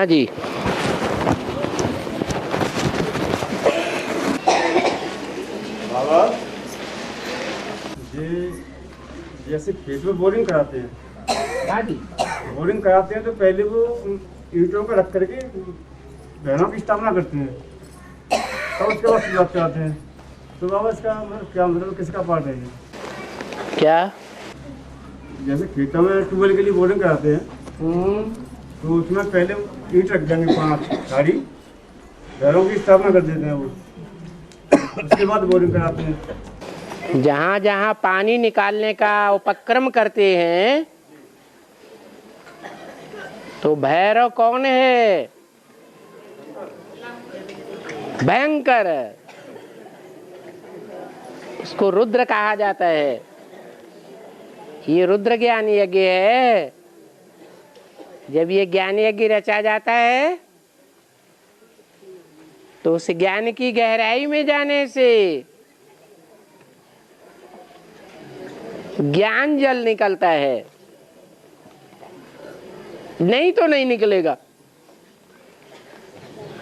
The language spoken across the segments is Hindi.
हाँ जी। बाबा ये जैसे खेत में बोरिंग कराते हैं। हाँ जी। बोरिंग कराते हैं तो पहले वो ईंटों को रख करके बहनों की स्थापना करते हैं, तब उसके बाद शुरुआत कराते हैं। तो बाबा इसका क्या मतलब, किसका पार्ट है ये? क्या? जैसे खेतों में ट्यूबवेल के लिए बोरिंग कराते हैं तो उसमें पहले ईंट रख देंगे 5 सारी, घरों की स्थापना कर देते हैं वो, उसके बाद बोरिंग कराते हैं। जहाँ जहाँ पानी निकालने का उपक्रम करते हैं तो भैरव कौन है? भयंकर, उसको रुद्र कहा जाता है। ये रुद्र ज्ञान यज्ञ है। जब ये ज्ञान यज्ञ रचा जाता है तो उस ज्ञान की गहराई में जाने से ज्ञान जल निकलता है, नहीं तो नहीं निकलेगा।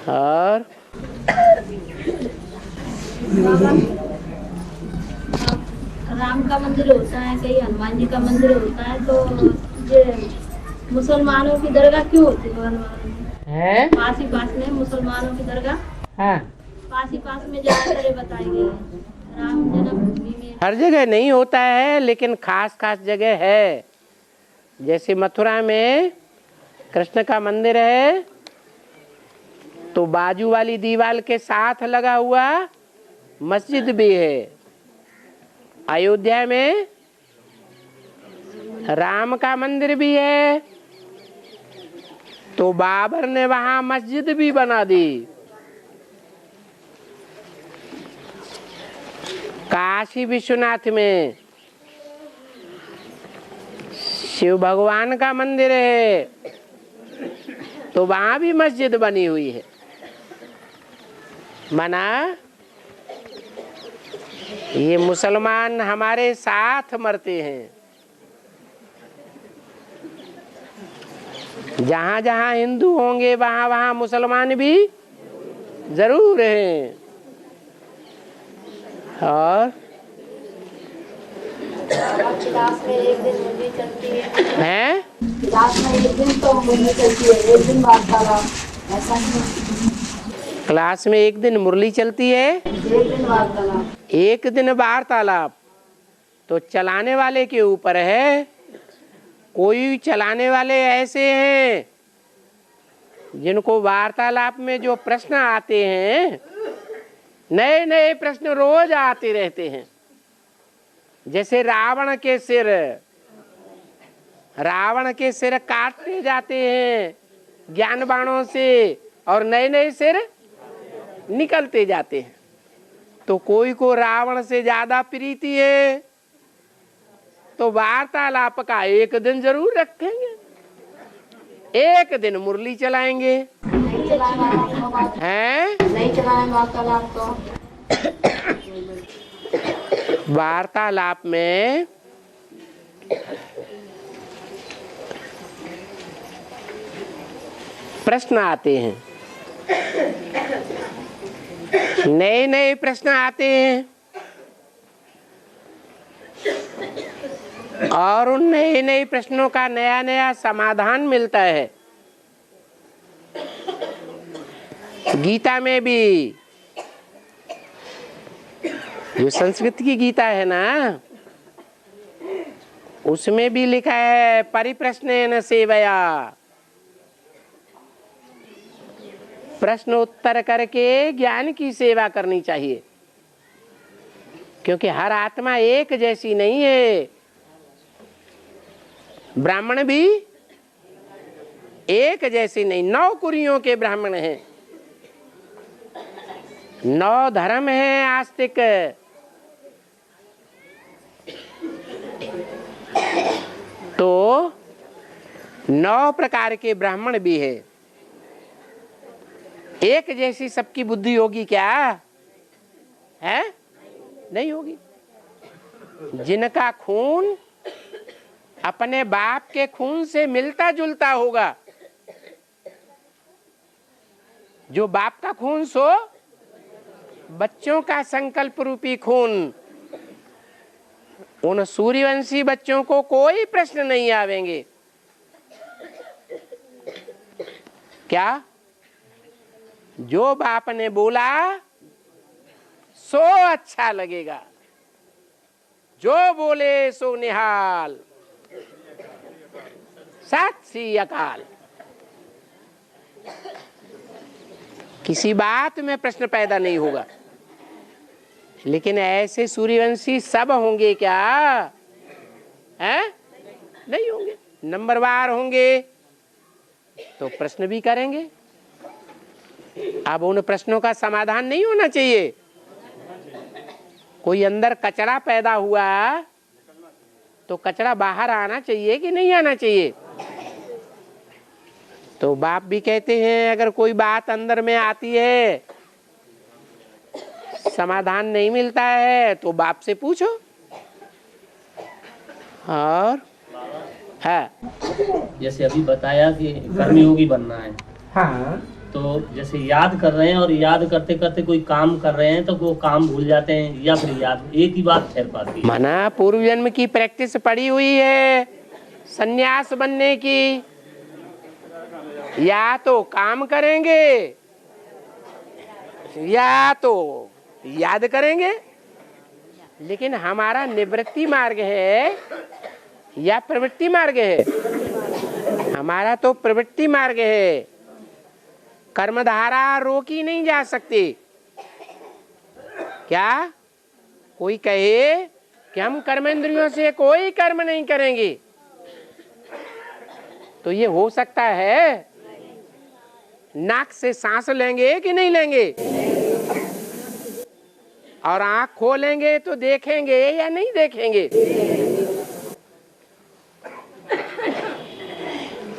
और राम का मंदिर होता है, कहीं हनुमान जी का मंदिर होता है, तो ये मुसलमानों की दरगाह क्यों होती है? पास ही पास में मुसलमानों की दरगाह, हाँ, पास ही पास में ज्यादातर बताए गए हैं। राम जन्मभूमि में हर जगह नहीं होता है, लेकिन खास खास जगह है। जैसे मथुरा में कृष्ण का मंदिर है तो बाजू वाली दीवार के साथ लगा हुआ मस्जिद भी है। अयोध्या में राम का मंदिर भी है तो बाबर ने वहां मस्जिद भी बना दी। काशी विश्वनाथ में शिव भगवान का मंदिर है तो वहां भी मस्जिद बनी हुई है। माना ये मुसलमान हमारे साथ मरते हैं। जहां जहां हिंदू होंगे वहां वहां मुसलमान भी जरूर हैं। और क्लास में एक दिन मुरली चलती है, क्लास में एक दिन तो मुरली चलती है, एक दिन वार्तालाप, ऐसा नहीं। क्लास में एक दिन मुरली चलती है, एक दिन वार्तालाप, एक दिन वार्तालाप। तो चलाने वाले के ऊपर है। कोई चलाने वाले ऐसे हैं जिनको वार्तालाप में जो प्रश्न आते हैं, नए नए प्रश्न रोज आते रहते हैं। जैसे रावण के सिर काटते जाते हैं ज्ञान बाणों से और नए नए सिर निकलते जाते हैं। तो कोई को रावण से ज्यादा प्रीति है तो वार्तालाप का एक दिन जरूर रखेंगे, एक दिन मुरली चलाएंगे। हैं? नहीं चलाएं वार्तालाप तो वार्तालाप में प्रश्न आते हैं, नए नए प्रश्न आते हैं और उन नए नए प्रश्नों का नया नया समाधान मिलता है। गीता में भी, जो संस्कृत की गीता है ना, उसमें भी लिखा है परिप्रश्नेन सेवया, प्रश्न उत्तर करके ज्ञान की सेवा करनी चाहिए। क्योंकि हर आत्मा एक जैसी नहीं है। ब्राह्मण भी एक जैसे नहीं, 9 कुरियों के ब्राह्मण हैं, 9 धर्म हैं आस्तिक। तो 9 प्रकार के ब्राह्मण भी है। एक जैसी सबकी बुद्धि होगी क्या? है? नहीं होगी। जिनका खून अपने बाप के खून से मिलता जुलता होगा जो बाप का खून सो बच्चों का संकल्प रूपी खून। उन सूर्यवंशी बच्चों को कोई प्रश्न नहीं आवेंगे। क्या? जो बाप ने बोला सो अच्छा लगेगा, जो बोले सो निहाल। सत श्री अकाल। किसी बात में प्रश्न पैदा नहीं होगा। लेकिन ऐसे सूर्यवंशी सब होंगे क्या? हैं? नहीं होंगे। नंबरवार होंगे तो प्रश्न भी करेंगे। अब उन प्रश्नों का समाधान नहीं होना चाहिए। कोई अंदर कचरा पैदा हुआ तो कचरा बाहर आना चाहिए कि नहीं आना चाहिए? तो बाप भी कहते हैं अगर कोई बात अंदर में आती है, समाधान नहीं मिलता है तो बाप से पूछो। और है जैसे अभी बताया कि कर्मयोगी बनना है, हाँ, तो जैसे याद कर रहे हैं और याद करते करते कोई काम कर रहे हैं तो वो काम भूल जाते हैं या फिर याद एक ही बात ठहर पाती है। माना पूर्व जन्म की प्रैक्टिस पड़ी हुई है सन्यास बनने की। या तो काम करेंगे या तो याद करेंगे। लेकिन हमारा निवृत्ति मार्ग है या प्रवृत्ति मार्ग है? हमारा तो प्रवृत्ति मार्ग है। कर्मधारा रोकी नहीं जा सकती। क्या कोई कहे कि हम कर्मेंद्रियों से कोई कर्म नहीं करेंगे, तो ये हो सकता है? नाक से सांस लेंगे कि नहीं लेंगे? और आंख खोलेंगे तो देखेंगे या नहीं देखेंगे?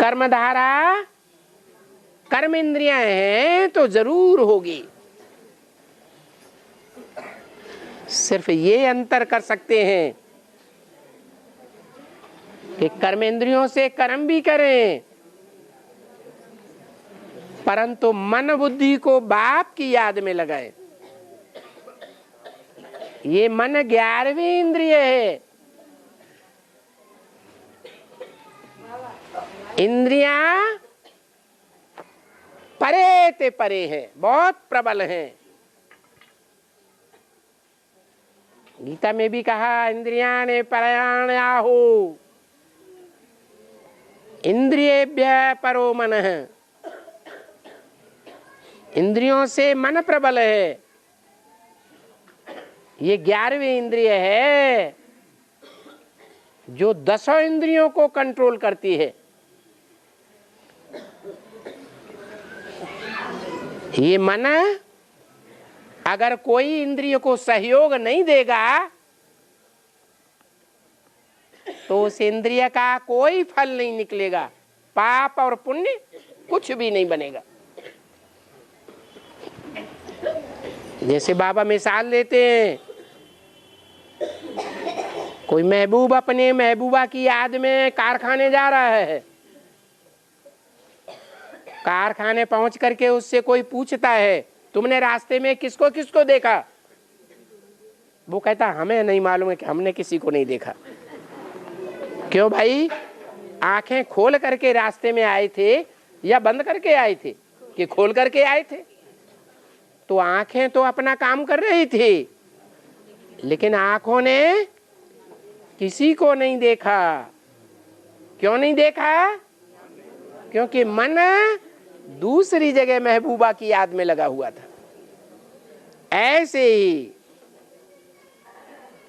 कर्मधारा कर्म इंद्रियां हैं तो जरूर होगी। सिर्फ ये अंतर कर सकते हैं कि कर्मेंद्रियों से कर्म भी करें, परंतु मन बुद्धि को बाप की याद में लगाए। ये मन 11वीं इंद्रिय है। इंद्रियां परे ते परे है, बहुत प्रबल है। गीता में भी कहा इंद्रियाणे परयाण्याहु इंद्रियेभ्यः परो मनः। इंद्रियों से मन प्रबल है। ये 11वीं इंद्रिय है जो 10 इंद्रियों को कंट्रोल करती है। ये मन अगर कोई इंद्रिय को सहयोग नहीं देगा तो उस इंद्रिय का कोई फल नहीं निकलेगा। पाप और पुण्य कुछ भी नहीं बनेगा। जैसे बाबा मिसाल देते हैं, कोई महबूब अपने महबूबा की याद में कारखाने जा रहा है। कारखाने पहुंच करके उससे कोई पूछता है तुमने रास्ते में किसको किसको देखा? वो कहता हमें नहीं मालूम है कि हमने किसी को नहीं देखा। क्यों भाई? आंखें खोल करके रास्ते में आए थे या बंद करके आए थे कि खोल करके आए थे? तो आंखें तो अपना काम कर रही थी, लेकिन आंखों ने किसी को नहीं देखा। क्यों नहीं देखा? क्योंकि मन दूसरी जगह महबूबा की याद में लगा हुआ था। ऐसे ही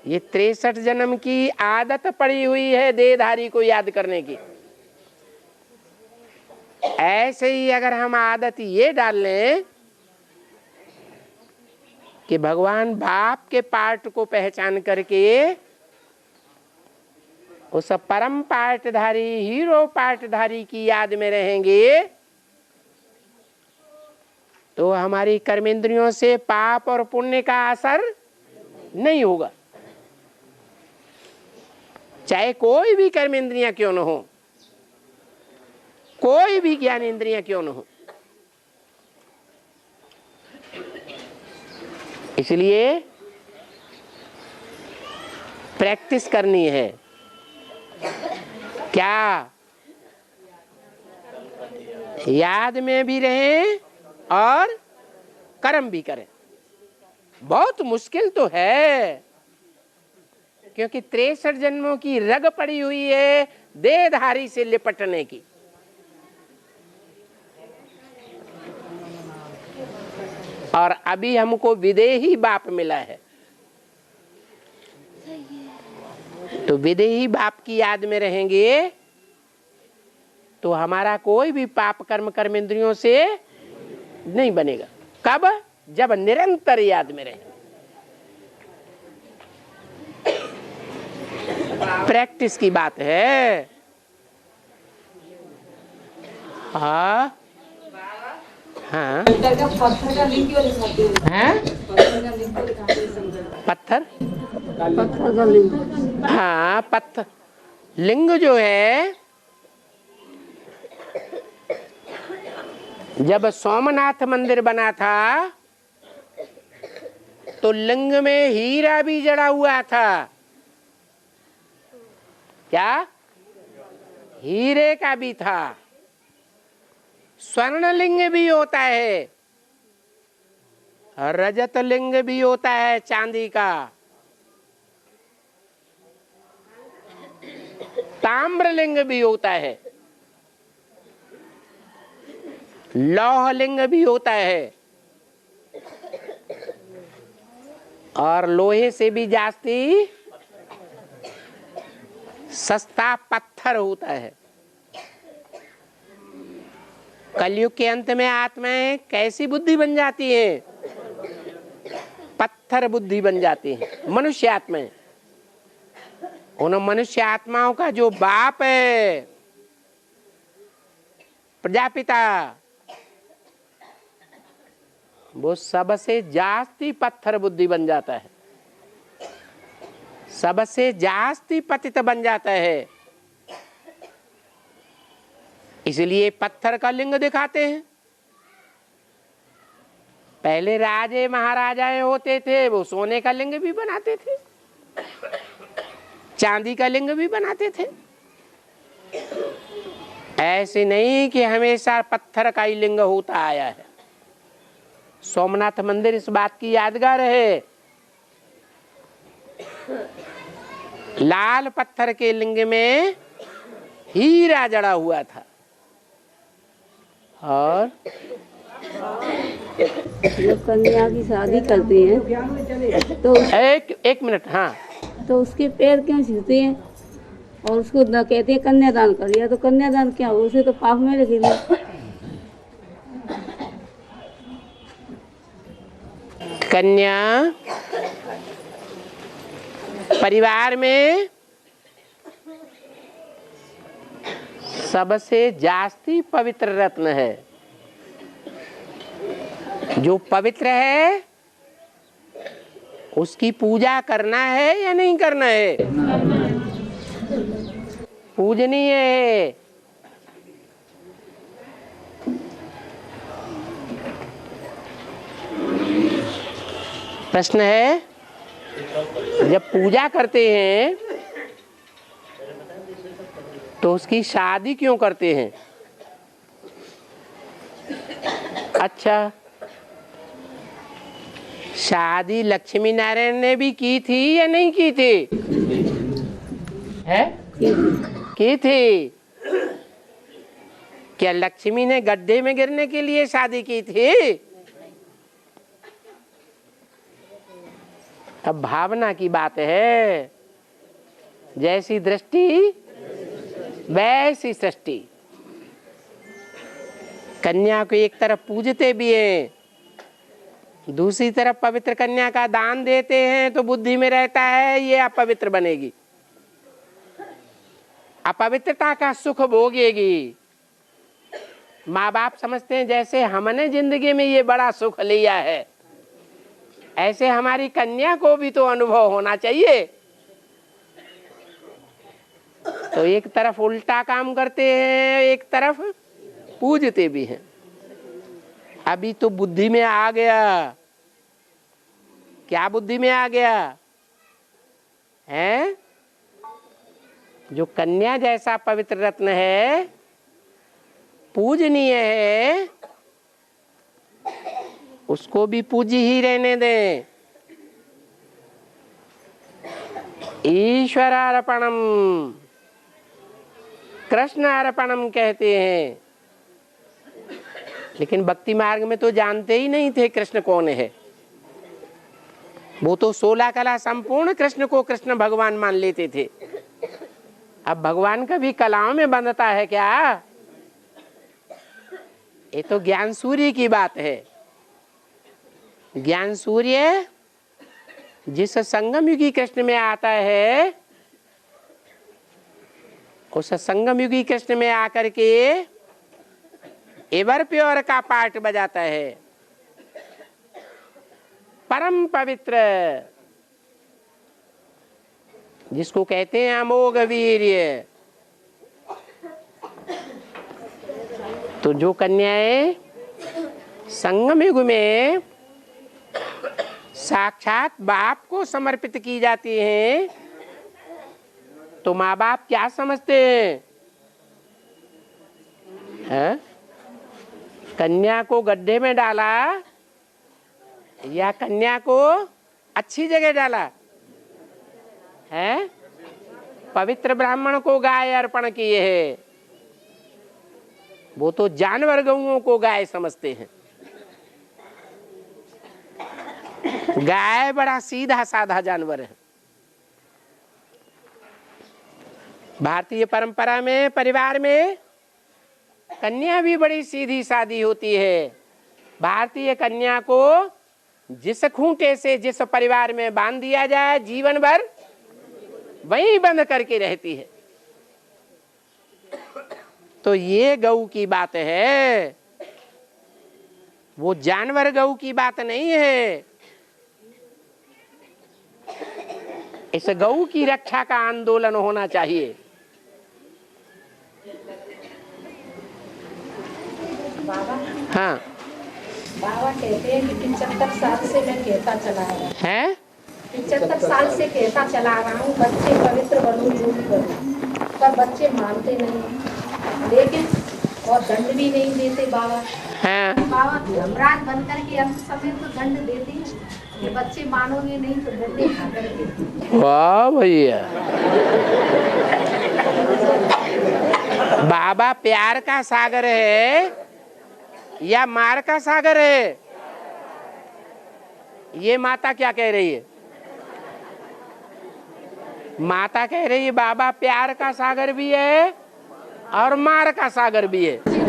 ये 63 जन्म की आदत पड़ी हुई है देहधारी को याद करने की। ऐसे ही अगर हम आदत ये डाल लें कि भगवान बाप के पार्ट को पहचान करके उस परम पार्टधारी हीरो पार्टधारी की याद में रहेंगे, तो हमारी कर्मेंद्रियों से पाप और पुण्य का असर नहीं होगा। चाहे कोई भी कर्मेंद्रियां क्यों न हो, कोई भी ज्ञान इंद्रियां क्यों न हो। इसलिए प्रैक्टिस करनी है। क्या? याद में भी रहें और कर्म भी करें। बहुत मुश्किल तो है, क्योंकि 63 जन्मों की रग पड़ी हुई है देहधारी से लिपटने की। और अभी हमको विदेही बाप मिला है, तो विदेही बाप की याद में रहेंगे तो हमारा कोई भी पाप कर्म कर्मेंद्रियों से नहीं बनेगा। कब? जब निरंतर याद में रहेंगे। प्रैक्टिस की बात है। हाँ हाँ, पत्थर का लिंग क्यों दिखाते हैं? हैं? पत्थर का लिंग क्यों दिखाते हैं? पत्थर? पत्थर का लिंग। हाँ, पत्थर लिंग जो है, जब सोमनाथ मंदिर बना था तो लिंग में हीरा भी जड़ा हुआ था। क्या? हीरे का भी था। स्वर्ण लिंग भी होता है, रजत लिंग भी होता है चांदी का, ताम्र लिंग भी होता है, लौह लिंग भी होता है, और लोहे से भी जास्ती सस्ता पत्थर होता है। कलयुग के अंत में आत्माएं कैसी बुद्धि बन जाती है? पत्थर बुद्धि बन जाती है मनुष्य आत्माएं। उन मनुष्य आत्माओं का जो बाप है प्रजापिता, वो सबसे जास्ती पत्थर बुद्धि बन जाता है, सबसे जास्ती पतित बन जाता है। इसलिए पत्थर का लिंग दिखाते हैं। पहले राजे महाराजाएं होते थे, वो सोने का लिंग भी बनाते थे, चांदी का लिंग भी बनाते थे। ऐसे नहीं कि हमेशा पत्थर का ही लिंग होता आया है। सोमनाथ मंदिर इस बात की यादगार है। लाल पत्थर के लिंग में हीरा जड़ा हुआ था। और जब कन्या की शादी करते हैं तो एक मिनट, हाँ, तो उसके पैर क्यों छूते हैं और उसको न कहते हैं कन्यादान कर दिया? तो कन्यादान क्या हो? उसे तो पाप में लिखेंगे। कन्या परिवार में सबसे जास्ती पवित्र रत्न है। जो पवित्र है उसकी पूजा करना है या नहीं करना है? पूजनीय है। प्रश्न है, जब पूजा करते हैं तो उसकी शादी क्यों करते हैं? अच्छा, शादी लक्ष्मी नारायण ने भी की थी या नहीं की थी? है? की थी। क्या लक्ष्मी ने गड्ढे में गिरने के लिए शादी की थी? अब भावना की बात है। जैसी दृष्टि वैसी सृष्टि। कन्या को एक तरफ पूजते भी हैं, दूसरी तरफ पवित्र कन्या का दान देते हैं, तो बुद्धि में रहता है ये अपवित्र बनेगी, अपवित्रता का सुख भोगेगी। माँ बाप समझते हैं जैसे हमने जिंदगी में ये बड़ा सुख लिया है, ऐसे हमारी कन्या को भी तो अनुभव होना चाहिए। तो एक तरफ उल्टा काम करते हैं, एक तरफ पूजते भी हैं। अभी तो बुद्धि में आ गया क्या बुद्धि में आ गया है? जो कन्या जैसा पवित्र रत्न है, पूजनीय है, उसको भी पूजी ही रहने दें। ईश्वरार्पणम, कृष्ण अर्पणम कहते हैं। लेकिन भक्ति मार्ग में तो जानते ही नहीं थे कृष्ण कौन है। वो तो 16 कला संपूर्ण कृष्ण को कृष्ण भगवान मान लेते थे। अब भगवान कभी कलाओं में बंधता है क्या? ये तो ज्ञान सूर्य की बात है। ज्ञान सूर्य जिस संगम युगी कृष्ण में आता है, उस संगम युगी कृष्ण में आकर के एवर प्योर का पाठ बजाता है। परम पवित्र, जिसको कहते हैं अमोघ वीर्य। तो जो कन्याएं संगम युग में साक्षात बाप को समर्पित की जाती हैं, तो माँ बाप क्या समझते हैं? कन्या को गड्ढे में डाला या कन्या को अच्छी जगह डाला है? पवित्र ब्राह्मण को गाय अर्पण किए है, वो तो जानवर गौओं को गाय समझते हैं। गाय बड़ा सीधा साधा जानवर है। भारतीय परंपरा में, परिवार में कन्या भी बड़ी सीधी सादी होती है। भारतीय कन्या को जिस खूंटे से जिस परिवार में बांध दिया जाए, जीवन भर वहीं बंद करके रहती है। तो ये गऊ की बात है, वो जानवर गऊ की बात नहीं है। इस गऊ की रक्षा का आंदोलन होना चाहिए। बाबा, हाँ, बाबा कहते हैं कि 75 साल से मैं कहता चला रहा हूँ, है 75 साल से कहता चला रहा हूँ बच्चे पवित्र बनो, जो भी करो, पर बच्चे मानते नहीं, लेकिन और दंड भी नहीं देते बाबा। हाँ। बाबा धर्मराज बनकर के अंत समय तो दंड देते हैं, ये बच्चे मानोगे नहीं तो डंडे खा करके। वाह भैया, बाबा प्यार का सागर है या मार का सागर है? ये माता क्या कह रही है? माता कह रही है बाबा प्यार का सागर भी है और मार का सागर भी है। बच्चे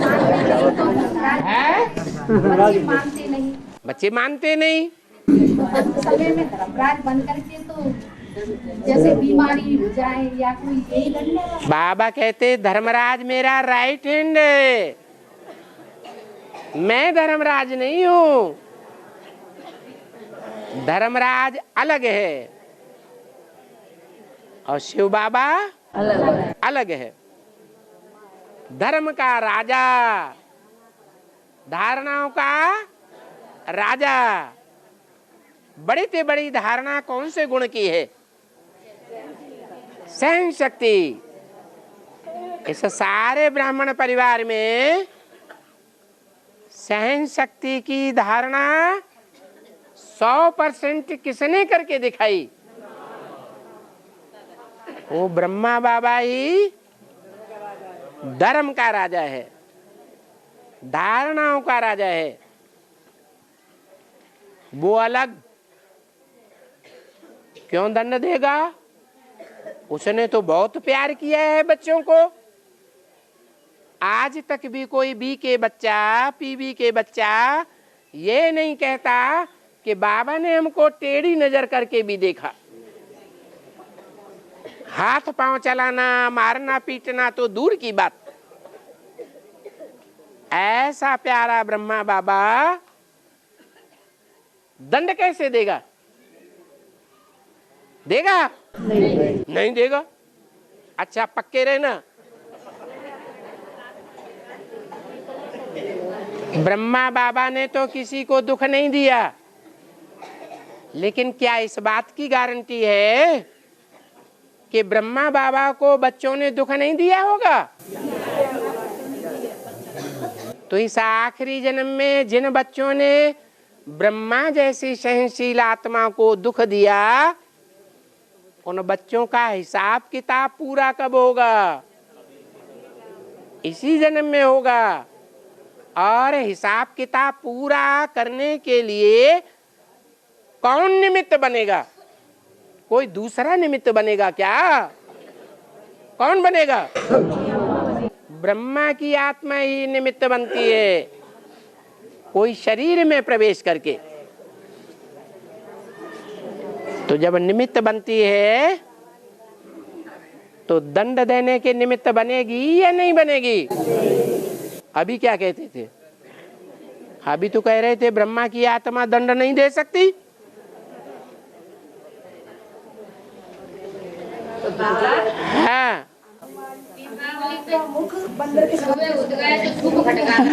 मानते नहीं, बच्चे मानते नहीं। समय में धर्मराज बन करके तो जैसे बीमारी हो जाए या कोई यही दंड। बाबा कहते धर्मराज मेरा राइट हैंड है, मैं धर्मराज नहीं हूं। धर्मराज अलग है और शिव बाबा अलग है। धर्म का राजा, धारणाओं का राजा। बड़ी से बड़ी धारणा कौन से गुण की है? सहन शक्ति। इस सारे ब्राह्मण परिवार में सहन शक्ति की धारणा 100% किसने करके दिखाई? वो ब्रह्मा बाबा ही धर्म का राजा है, धारणाओं का राजा है। वो अलग क्यों दंड देगा? उसने तो बहुत प्यार किया है बच्चों को। आज तक भी कोई बी के बच्चा, पीबी के बच्चा ये नहीं कहता कि बाबा ने हमको टेढ़ी नजर करके भी देखा। हाथ पांव चलाना, मारना पीटना तो दूर की बात। ऐसा प्यारा ब्रह्मा बाबा दंड कैसे देगा? देगा? नहीं देगा। अच्छा पक्के रहना, ब्रह्मा बाबा ने तो किसी को दुख नहीं दिया। लेकिन क्या इस बात की गारंटी है कि ब्रह्मा बाबा को बच्चों ने दुख नहीं दिया होगा? तो इस आखिरी जन्म में जिन बच्चों ने ब्रह्मा जैसी सहनशील आत्मा को दुख दिया, उन बच्चों का हिसाब किताब पूरा कब होगा? इसी जन्म में होगा। और हिसाब किताब पूरा करने के लिए कौन निमित्त बनेगा? कोई दूसरा निमित्त बनेगा क्या? कौन बनेगा? ब्रह्मा की आत्मा ही निमित्त बनती है, कोई शरीर में प्रवेश करके। तो जब निमित्त बनती है तो दंड देने के निमित्त बनेगी या नहीं बनेगी? अभी क्या कहते थे? अभी तो कह रहे थे ब्रह्मा की आत्मा दंड नहीं दे सकती। हाँ,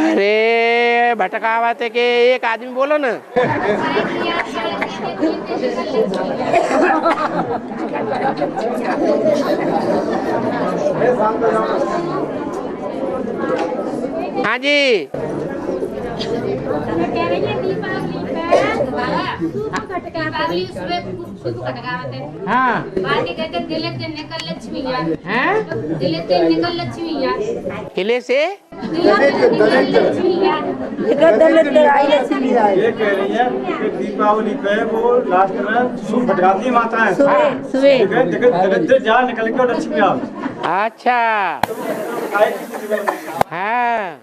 अरे भटकावत के एक आदमी बोलो ना। हाँ जी, हाँ, किले से ये कह रही है कि दीपावली पे वो लास्ट में सूप फटकाती है माता है, जगत जहाँ निकल के और लक्ष्मी आ। अच्छा, हाँ,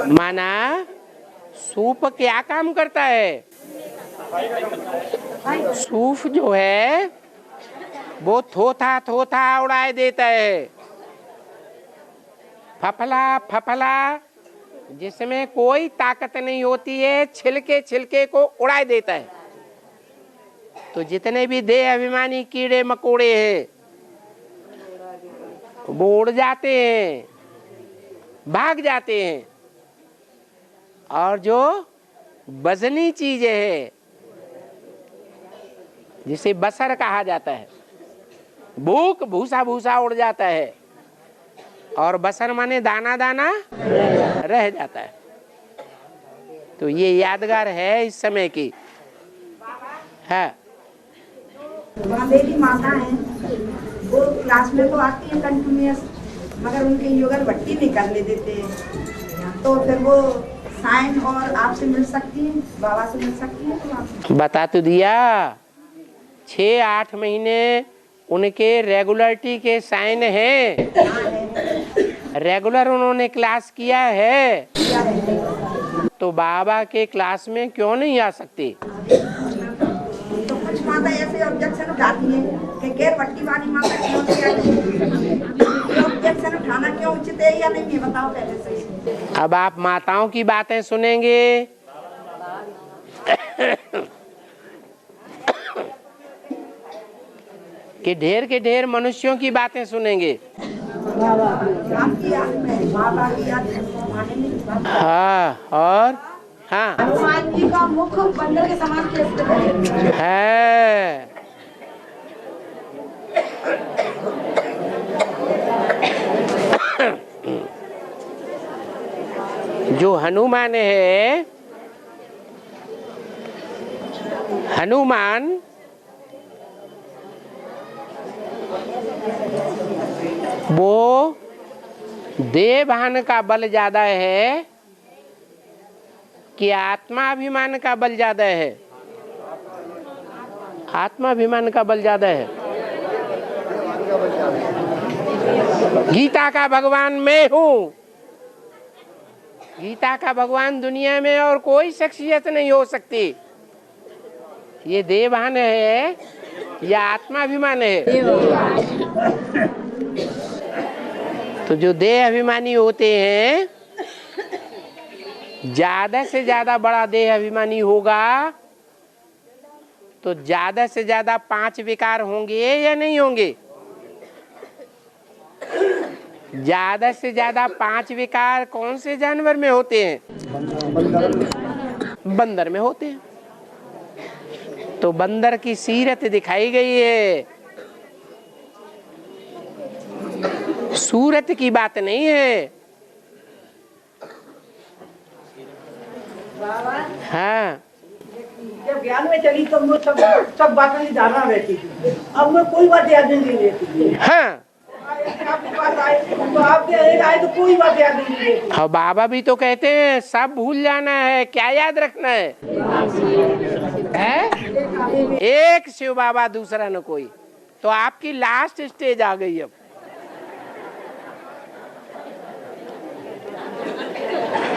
माना सूप क्या काम करता है? सूप जो है वो थोथा थोथा उड़ाए देता है, फफला फफला जिसमें कोई ताकत नहीं होती है, छिलके छिलके को उड़ाए देता है। तो जितने भी देह अभिमानी कीड़े मकोड़े हैं वो उड़ जाते हैं, भाग जाते हैं। और जो वजनी चीजें है जिसे बसर कहा जाता है, भूख भूसा भूसा उड़ जाता है, और बसर माने दाना दाना रह जाता है। तो ये यादगार है इस समय की। है वहाँ मेरी माता है, वो क्लास में तो आती है कंटिन्यूअस, मगर उनके युगल भट्टी नहीं करने देते हैं। तो फिर वो साइन और आपसे मिल सकती है, बाबा से मिल सकती है। तो आप बता तो दिया, 6-8 महीने उनके रेगुलरिटी के साइन हैं। रेगुलर उन्होंने क्लास किया है, तो बाबा के क्लास में क्यों नहीं आ सकते? तो कुछ माता ऐसे ऑब्जेक्शन उठाती है कि गैर भट्टी वाली माता क्यों नहीं आई? ऑब्जेक्शन उठाना क्यों उचित है या नहीं, ये बताओ पहले से। अब आप माताओं की बातें सुनेंगे कि ढेर के ढेर मनुष्यों की बातें सुनेंगे? हाँ, और हाँ, हनुमान जी का मुख बंदर के समान है। जो हनुमान है, हनुमान वो देहभान का बल ज्यादा है कि आत्माभिमान का बल ज्यादा है? आत्माभिमान का बल ज्यादा है। गीता का भगवान मैं हूँ, गीता का भगवान दुनिया में और कोई शख्सियत नहीं हो सकती। ये देहभान है या आत्माभिमान है? तो जो देह अभिमानी होते हैं, ज्यादा से ज्यादा बड़ा देह अभिमानी होगा तो ज्यादा से ज्यादा 5 विकार होंगे या नहीं होंगे? ज्यादा से ज्यादा 5 विकार कौन से जानवर में होते हैं? बंदर में होते हैं। तो बंदर की सीरत दिखाई गई है, सूरत की बात नहीं है। हाँ, जब ज्ञान में चली तो मुझे सब बातें धारणा रहती थी, अब मैं कोई बात याद नहीं रहती। हाँ, आपके पास आए तो आपके आए तो कोई बात याद नहीं रहती। हाँ, बाबा भी तो कहते हैं सब भूल जाना है, क्या याद रखना है? एक शिव बाबा, दूसरा न कोई। तो आपकी लास्ट स्टेज आ गई अब।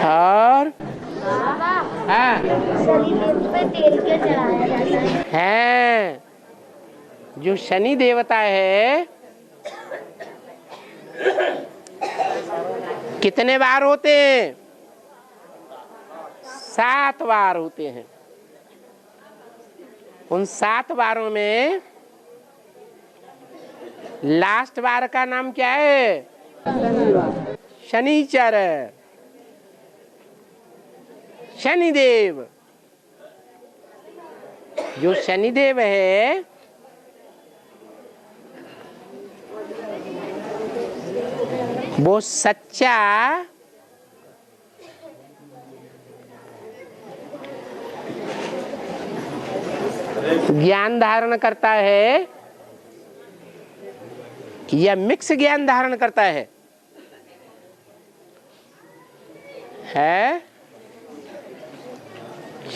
और हाँ, पे तेल क्यों चढ़ाया जाता है जो शनि देवता है, कितने बार होते हैं? 7 बार होते हैं। उन 7 बारों में लास्ट बार का नाम क्या है? शनिचर, शनिदेव। जो शनिदेव है वो सच्चा ज्ञान धारण करता है या मिक्स ज्ञान धारण करता है?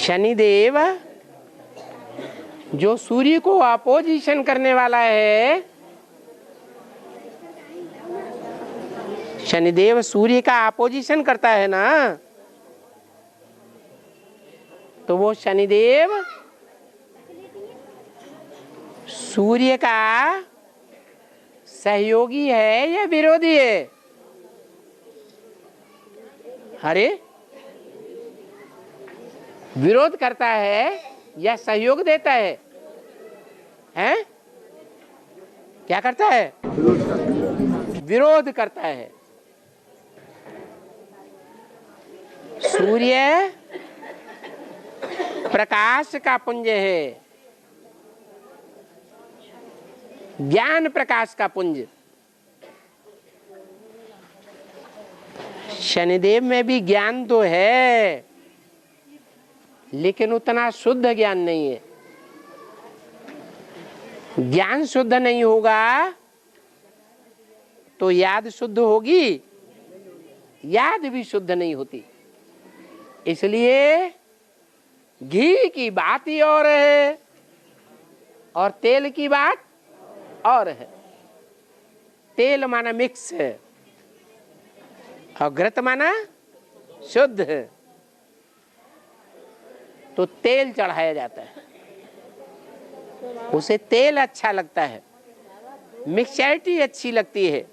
शनिदेव जो सूर्य को अपोजिशन करने वाला है, शनिदेव सूर्य का अपोजिशन करता है ना, तो वो शनिदेव सूर्य का सहयोगी है या विरोधी है? अरे, विरोध करता है या सहयोग देता है? हैं? क्या करता है? विरोध करता है। सूर्य प्रकाश का पुंज है, ज्ञान प्रकाश का पुंज। शनिदेव में भी ज्ञान तो है, लेकिन उतना शुद्ध ज्ञान नहीं है। ज्ञान शुद्ध नहीं होगा तो याद शुद्ध होगी? याद भी शुद्ध नहीं होती। इसलिए घी की बात ही और है और तेल की बात और है। तेल माना मिक्स है और घृत माना शुद्ध है, तो तेल चढ़ाया जाता है, उसे तेल अच्छा लगता है, मिक्सचरिटी अच्छी लगती है।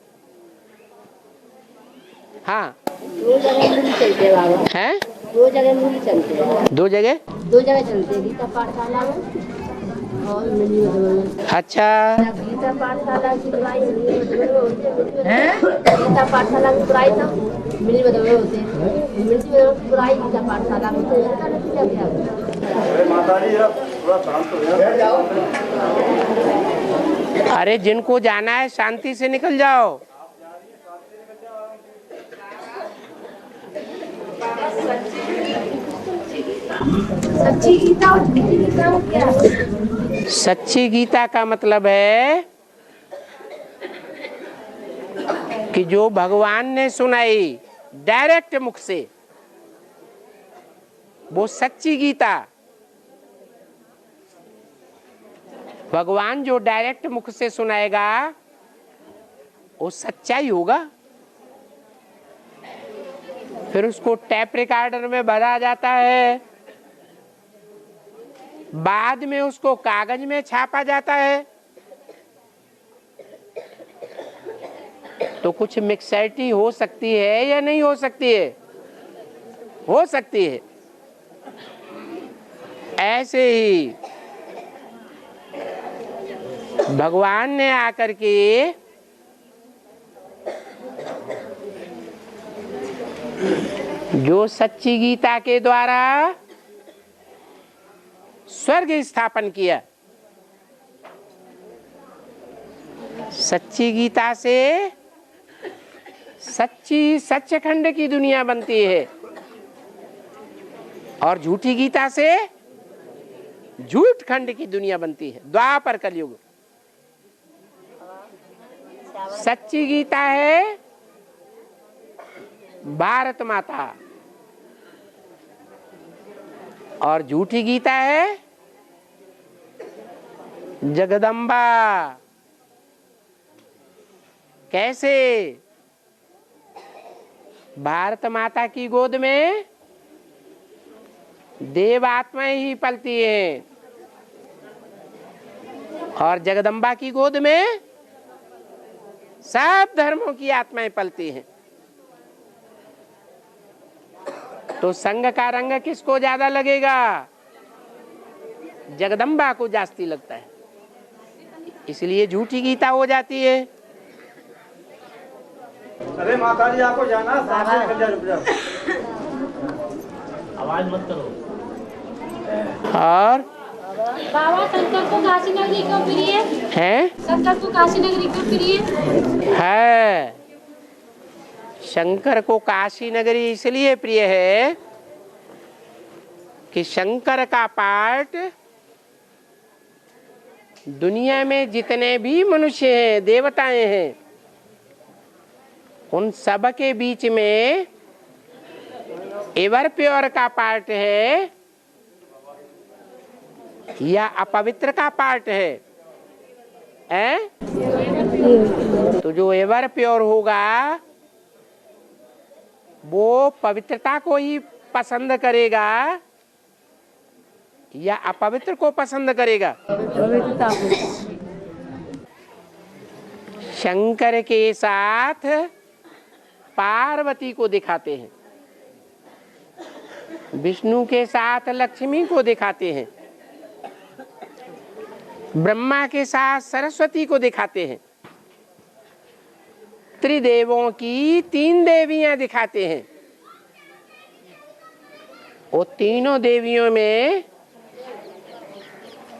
हाँ, 2 जगह मूली चलते हैं बाबा। हैं? 2 जगह मूली चलते हैं। 2 जगह? 2 जगह चलते हैं, गीता पाठशाला में और मिली में। अच्छा, गीता पाठशाला की बुराई है, गीता पाठशाला की बुराई तो मिली बदले होते हैं, मिली की बुराई गीता पाठशाला में। तो इसका नतीजा क्या है? माताजी थोड़ा शांत हो जाओ। अरे जिनको जाना है शांति से निकल जाओ। सच्ची गीता और झूठी गीता में क्या है? सच्ची गीता का मतलब है कि जो भगवान ने सुनाई डायरेक्ट मुख से, वो सच्ची गीता। भगवान जो डायरेक्ट मुख से सुनाएगा वो सच्चा ही होगा। फिर उसको टैप रिकॉर्डर में भरा जाता है, बाद में उसको कागज में छापा जाता है, तो कुछ मिक्सचरिटी हो सकती है या नहीं हो सकती है? हो सकती है। ऐसे ही भगवान ने आकर के जो सच्ची गीता के द्वारा स्वर्ग स्थापन किया। सच्ची गीता से सच्ची सच्चखंड की दुनिया बनती है और झूठी गीता से झूठ खंड की दुनिया बनती है। द्वापर कलयुग। सच्ची गीता है भारत माता और झूठी गीता है जगदम्बा। कैसे? भारत माता की गोद में देव आत्माएं ही पलती हैं और जगदम्बा की गोद में सब धर्मों की आत्माएं पलती हैं। तो संग का रंग किसको ज्यादा लगेगा? जगदम्बा को जास्ती लगता है, इसलिए झूठी गीता हो जाती है। अरे माता जी आपको जाना सामने निकल जा, रुक जाओ। आवाज मत करो। और बाबा शंकर को काशी नगरी क्यों प्रिय है? शंकर को काशी नगरी क्यों प्रिय है? शंकर को काशी नगरी इसलिए प्रिय है कि शंकर का पाठ दुनिया में जितने भी मनुष्य हैं, देवताएं हैं, उन सब के बीच में एवर प्योर का पार्ट है या अपवित्र का पार्ट है? तो जो एवर प्योर होगा वो पवित्रता को ही पसंद करेगा या अपवित्र को पसंद करेगा? पवित्रता को। शंकर के साथ पार्वती को दिखाते हैं, विष्णु के साथ लक्ष्मी को दिखाते हैं, ब्रह्मा के साथ सरस्वती को दिखाते हैं, त्रिदेवों की 3 देवियां दिखाते हैं। वो तीनों देवियों में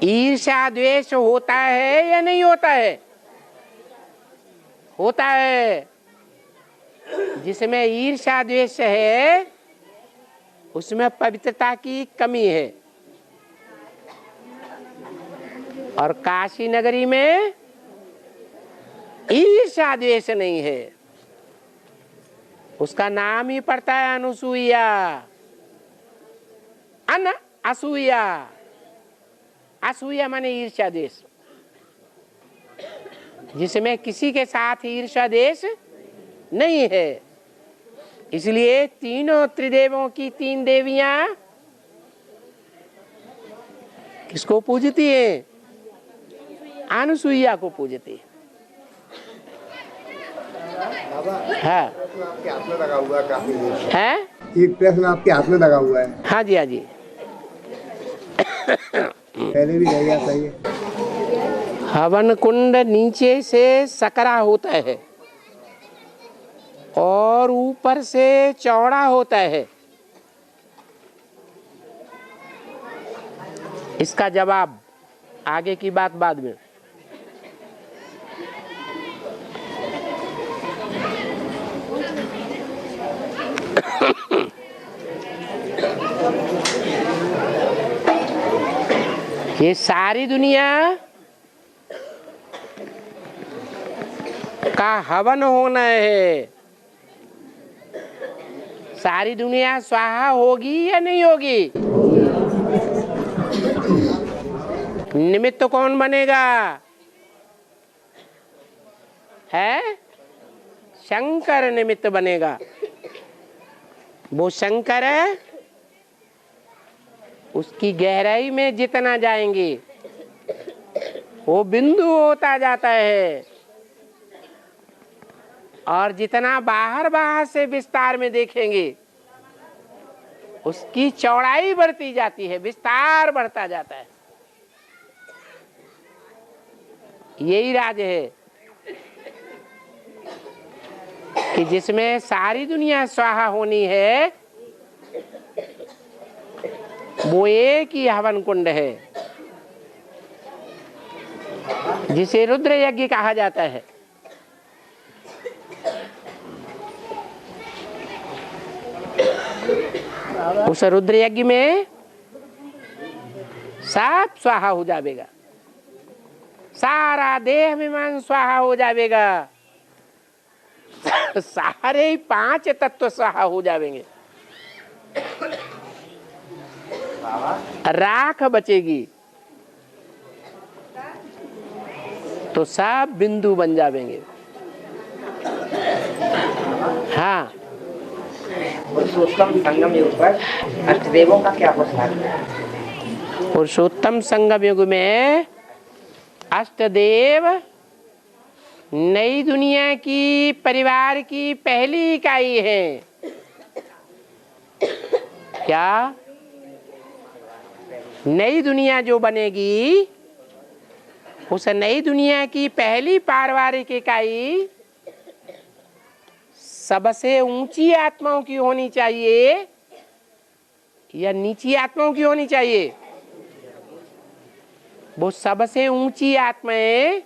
ईर्ष्या द्वेष होता है या नहीं होता है? होता है। जिसमें ईर्ष्या द्वेष है उसमें पवित्रता की कमी है। और काशी नगरी में ईर्ष्या द्वेष नहीं है, उसका नाम ही पड़ता है अनुसूया, असूया। असूया माने ईर्ष्या द्वेष, जिसमें किसी के साथ ईर्ष्या द्वेष नहीं है। इसलिए तीनों त्रिदेवों की 3 देवियां किसको पूजती है? अनुसूया को पूजती है। हाँ, आपके हाथ में लगा हुआ है काफी देर से। है? एक प्रश्न आपके हाथ में लगा हुआ है। हाँ जी, हाँ जी। पहले भी रह गया सही है। हवन कुंड नीचे से सकरा होता है और ऊपर से चौड़ा होता है। इसका जवाब आगे की बात बाद में। ये सारी दुनिया का हवन होना है। सारी दुनिया स्वाहा होगी या नहीं होगी? निमित्त कौन बनेगा? है? शंकर निमित्त बनेगा। वो शंकर है, उसकी गहराई में जितना जाएंगे वो बिंदु होता जाता है और जितना बाहर से विस्तार में देखेंगे उसकी चौड़ाई बढ़ती जाती है, विस्तार बढ़ता जाता है। यही राज है कि जिसमें सारी दुनिया स्वाहा होनी है वो एक ही हवन कुंड है। जिसे रुद्र यज्ञ कहा जाता है। उस रुद्र यज्ञ में सब स्वाहा हो जाएगा, सारा देह विमान स्वाहा हो जाएगा, सारे 5 तत्व स्वाहा हो जाएंगे, राख बचेगी तो सब बिंदु बन जाएंगे। हाँ, पुरुषोत्तम संगम युग पर अष्टदेवों का क्या प्रसाद है? पुरुषोत्तम संगम युग में अष्टदेव नई दुनिया की परिवार की पहली इकाई है। क्या? नई दुनिया जो बनेगी उस नई दुनिया की पहली पारिवारिक इकाई सबसे ऊंची आत्माओं की होनी चाहिए या नीची आत्माओं की होनी चाहिए? वो सबसे ऊंची आत्माएं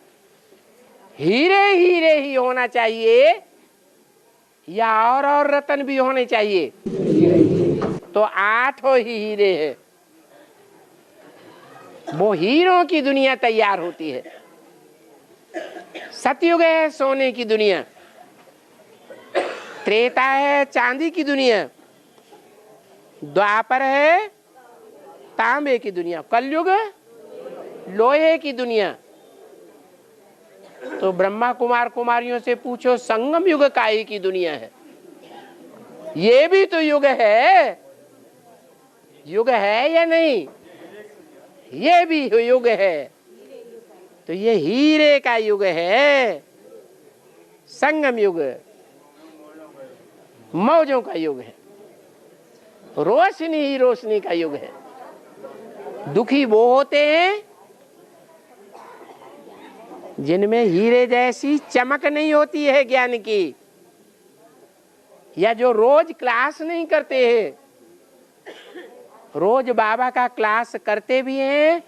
हीरे हीरे ही होना चाहिए या और रतन भी होने चाहिए? तो 8 ही हीरे है। वो हीरों की दुनिया तैयार होती है। सतयुग है सोने की दुनिया, त्रेता है चांदी की दुनिया, द्वापर है तांबे की दुनिया, कलयुग लोहे की दुनिया। तो ब्रह्मा कुमार कुमारियों से पूछो संगम युग काहे की दुनिया है? ये भी तो युग है, युग है या नहीं? ये भी युग है। तो ये हीरे का युग है, संगम युग मौजों का युग है, रोशनी ही रोशनी का युग है। दुखी वो होते हैं जिनमें हीरे जैसी चमक नहीं होती है ज्ञान की, या जो रोज क्लास नहीं करते हैं। रोज बाबा का क्लास करते भी हैं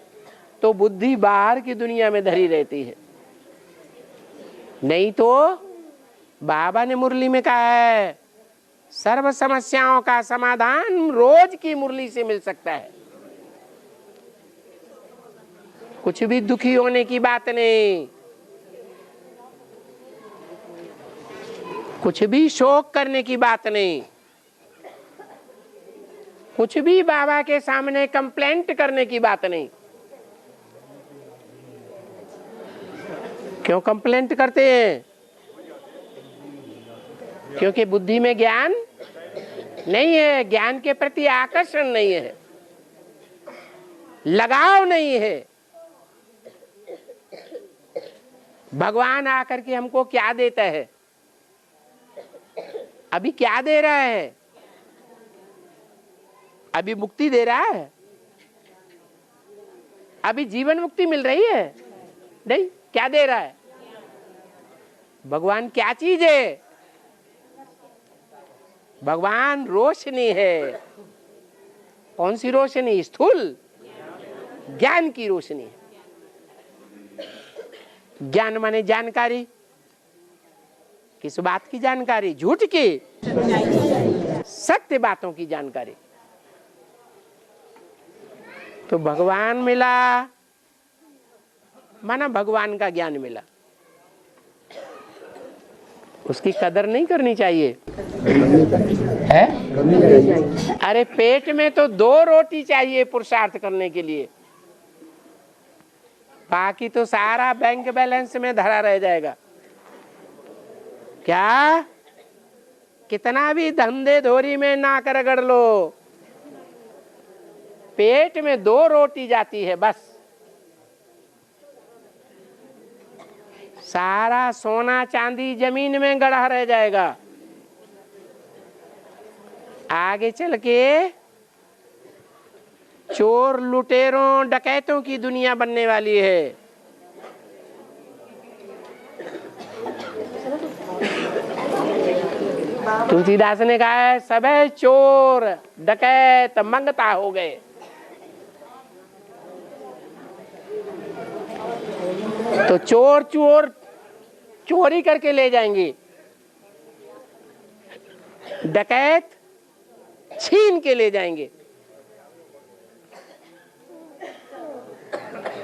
तो बुद्धि बाहर की दुनिया में धरी रहती है। नहीं तो बाबा ने मुरली में कहा है सर्व समस्याओं का समाधान रोज की मुरली से मिल सकता है। कुछ भी दुखी होने की बात नहीं, कुछ भी शोक करने की बात नहीं, कुछ भी बाबा के सामने कंप्लेंट करने की बात नहीं। क्यों कंप्लेंट करते हैं? क्योंकि बुद्धि में ज्ञान नहीं है, ज्ञान के प्रति आकर्षण नहीं है, लगाव नहीं है। भगवान आकर के हमको क्या देता है? अभी क्या दे रहा है? अभी मुक्ति दे रहा है? अभी जीवन मुक्ति मिल रही है? नहीं। क्या दे रहा है भगवान? क्या चीज है? भगवान रोशनी है। कौन सी रोशनी? स्थूल ज्ञान की रोशनी। ज्ञान माने जानकारी। किस बात की जानकारी? झूठ की, सत्य बातों की जानकारी। तो भगवान मिला माना भगवान का ज्ञान मिला, उसकी कदर नहीं करनी चाहिए है? अरे पेट में तो 2 रोटी चाहिए पुरुषार्थ करने के लिए, बाकी तो सारा बैंक बैलेंस में धरा रह जाएगा। क्या? कितना भी धंधे धोरी में नाक रगड़ लो, पेट में 2 रोटी जाती है बस। सारा सोना चांदी जमीन में गड़ा रह जाएगा। आगे चल के चोर लुटेरों डकैतों की दुनिया बनने वाली है। तुलसीदास ने कहा है सब चोर डकैत मंगता हो गए। तो चोर चोर चोरी करके ले जाएंगे, डकैत छीन के ले जाएंगे,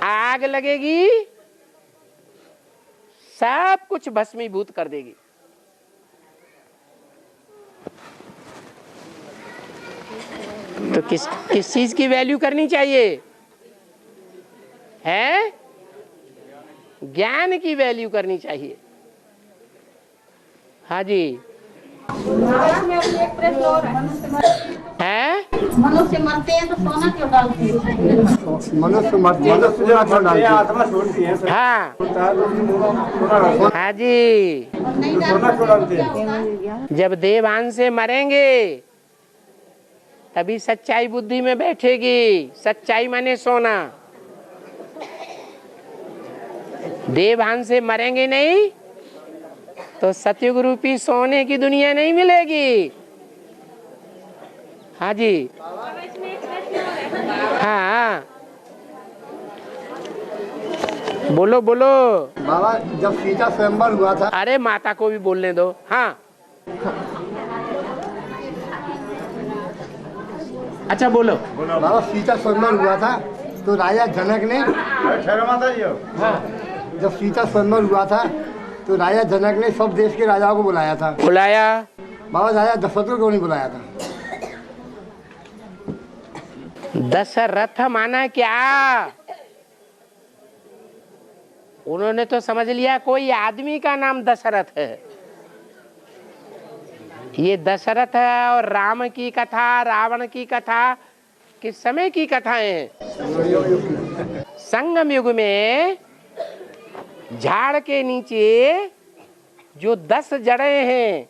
आग लगेगी सब कुछ भस्मीभूत कर देगी। तो किस चीज की वैल्यू करनी चाहिए है? ज्ञान की वैल्यू करनी चाहिए। हाँ जी एक प्रश्न और है। मनुष्य मरते हैं तो सोना क्यों डालते हैं? मनुष्य मरते हैं तो सोना क्यों डालते हैं? आत्मा छोड़ती है हाँ हाँ जी, सोना क्यों डालते हैं? जब देवान से मरेंगे तभी सच्चाई बुद्धि में बैठेगी। सच्चाई माने सोना। देवान से मरेंगे नहीं तो सतयुग रूपी सोने की दुनिया नहीं मिलेगी। हाँ जी हाँ बोलो बोलो। बाबा जब सीता स्वयंवर हुआ था, अरे माता को भी बोलने दो। हाँ अच्छा बोलो। बाबा सीता स्वयंवर हुआ था तो राजा जनक ने, माता जी जब सीता स्वयंवर हुआ था तो राजा जनक ने सब देश के राजाओं को बुलाया था। बुलाया। बाबा राजा दशरथ को क्यों नहीं बुलाया था? दशरथ माना क्या? उन्होंने तो समझ लिया कोई आदमी का नाम दशरथ है। ये दशरथ है और राम की कथा, रावण की कथा किस समय की कथाएं हैं? संगम युग में झाड़ के नीचे जो 10 जड़ें हैं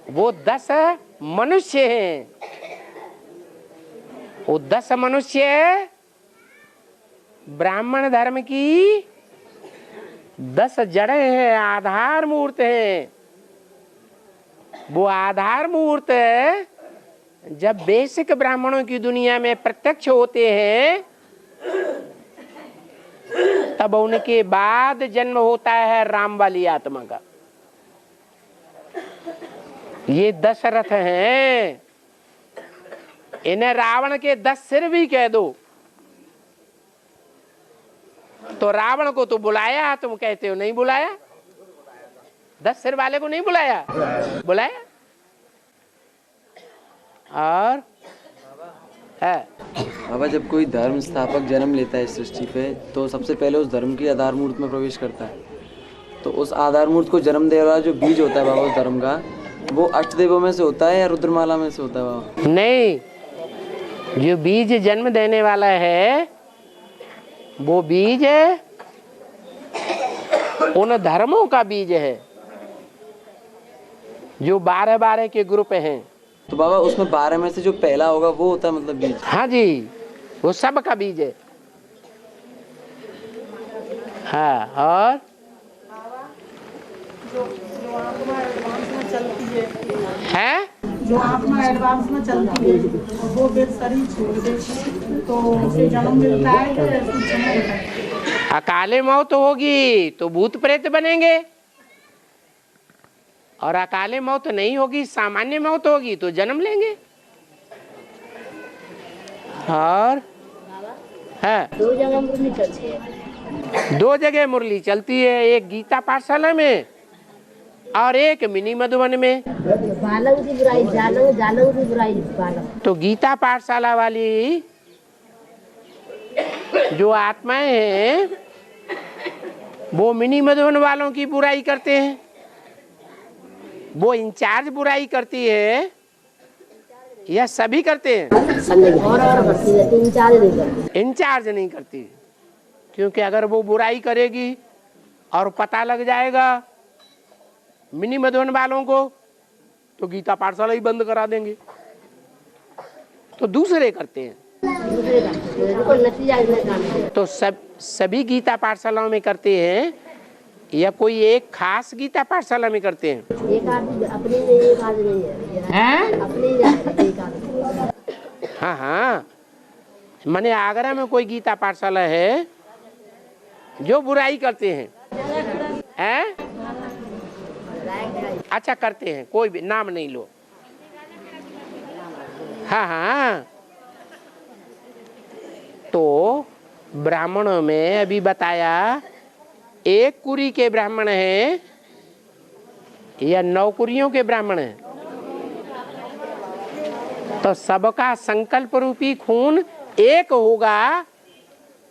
वो 10 मनुष्य हैं। वो 10 मनुष्य ब्राह्मण धर्म की 10 जड़ें हैं, आधार मूर्त हैं। वो आधार मूर्त जब बेसिक ब्राह्मणों की दुनिया में प्रत्यक्ष होते हैं तब उनके बाद जन्म होता है राम वाली आत्मा का। ये दशरथ हैं। इन्हें रावण के 10 सिर भी कह दो तो रावण को तो बुलाया, तुम कहते हो नहीं बुलाया। 10 सिर वाले को नहीं बुलाया, बुलाया। और है बाबा जब कोई धर्म स्थापक जन्म लेता है इस सृष्टि पे तो सबसे पहले उस धर्म की आधार मूर्त में प्रवेश करता है। तो उस आधार मूर्त को जन्म दे वाला जो बीज होता है बाबा उस धर्म का, वो अष्टदेवों में से होता है या रुद्रमाला में से होता है बाबा? नहीं, जो बीज जन्म देने वाला है वो बीज उन धर्मों का बीज है जो 12-12 के ग्रुप हैं। तो बाबा उसमें 12 में से जो पहला होगा वो होता है मतलब बीज? हाँ जी, वो सब का बीज है। हाँ, और जो आत्मा एडवांस में चलती है, जो आत्मा एडवांस में चलती है वो फिर शरीर छोड़ देती तो उसे जन्म मिलता है तो ऐसी जन्म। अकाले मौत होगी तो भूत प्रेत बनेंगे, और अकाले मौत नहीं होगी, सामान्य मौत होगी तो जन्म लेंगे। और है 2 जगह मुरली चलती है। 2 जगह मुरली चलती है, एक गीता पाठशाला में और एक मिनी मधुबन में। बालक की बुराई जालक, जालक की बुराई बालक। तो गीता पाठशाला वाली जो आत्माएं हैं वो मिनी मधुबन वालों की बुराई करते हैं। वो इंचार्ज बुराई करती है या सभी करते हैं? इंचार्ज नहीं करती, क्योंकि अगर वो बुराई करेगी और पता लग जाएगा मिनी मधुबन वालों को तो गीता पाठशाला ही बंद करा देंगे। तो दूसरे करते हैं। तो सभी गीता पाठशालाओं में करते हैं या कोई एक खास गीता पाठशाला में करते हैं? एक आदमी अपने में, एक आदमी है अपने एक आदमी। हाँ हाँ, मैंने आगरा में कोई गीता पाठशाला है जो बुराई करते हैं, हैं? अच्छा करते हैं, कोई भी नाम नहीं लो। हाँ हाँ, तो ब्राह्मणों में अभी बताया 1 कुरी के ब्राह्मण हैं या 9 कुरियों के ब्राह्मण हैं? तो सबका संकल्प रूपी खून एक होगा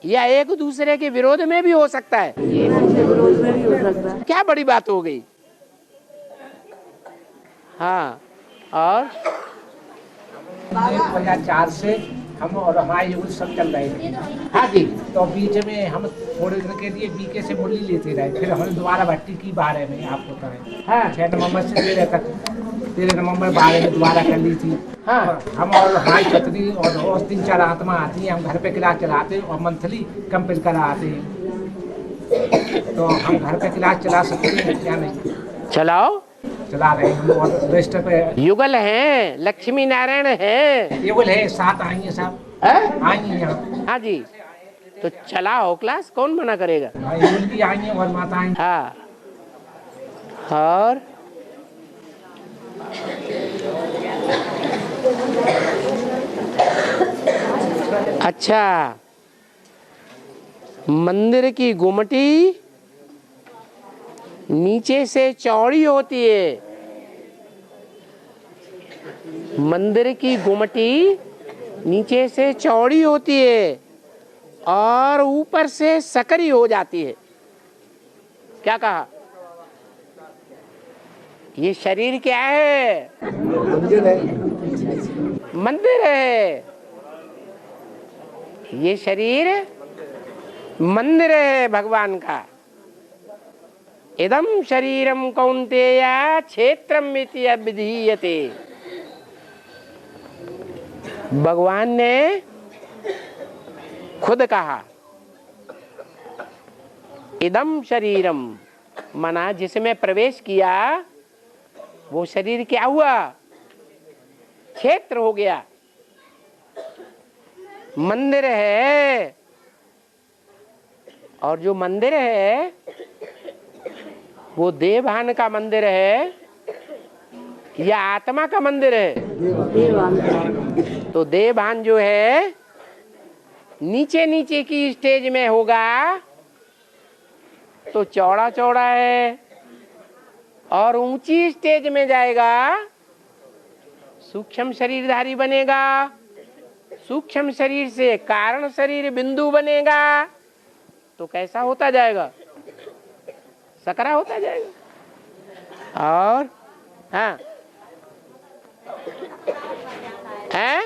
या एक दूसरे के विरोध में भी हो सकता है? विरोध में भी हो सकता है। क्या बड़ी बात हो गई। हाँ, और 2004 से हम और हमारे युग सब चल रहे थे। हाँ जी। तो बीच में हम थोड़े दिन के लिए बीके से मुरली लेते रहे, फिर हमने दोबारा भट्टी की 12 में आपको बताएं। हाँ, 6 नवंबर से 13 तक, 13 नवंबर 12 में दोबारा कर ली थी। हाँ, हम और हमारी पत्नी और दोस्त 3-4 आत्मा आती हैं, हम घर पे क्लास चलाते और मंथली कंपेल कराते हैं। तो हम घर पे क्लास चला सकते हैं क्या? नहीं चलाओ, चला रहे हैं हम। और रजिस्टर पे युगल है, लक्ष्मी नारायण है, युगल है, 7 आई है साहब, आई है यहाँ। हाँ जी, तो चलाओ क्लास, कौन मना करेगा। युगल की आई है और माताएं। हाँ, और अच्छा, मंदिर की गुमटी नीचे से चौड़ी होती है। मंदिर की गुमटी नीचे से चौड़ी होती है और ऊपर से सकरी हो जाती है। क्या कहा? ये शरीर क्या है? मंदिर है। मंदिर है। ये शरीर मंदिर है भगवान का। इदम शरीरम कौन्तेय क्षेत्रम इति अभिधीयते। भगवान ने खुद कहा इदम शरीरम, मना जिसमें प्रवेश किया वो शरीर क्या हुआ? क्षेत्र हो गया, मंदिर है। और जो मंदिर है वो देवभान का मंदिर है या आत्मा का मंदिर है? तो देवभान जो है नीचे नीचे की स्टेज में होगा तो चौड़ा चौड़ा है, और ऊंची स्टेज में जाएगा सूक्ष्म शरीरधारी बनेगा। सूक्ष्म शरीर से कारण शरीर बिंदु बनेगा तो कैसा होता जाएगा? सकरा होता जाएगा। और हाँ, हैं?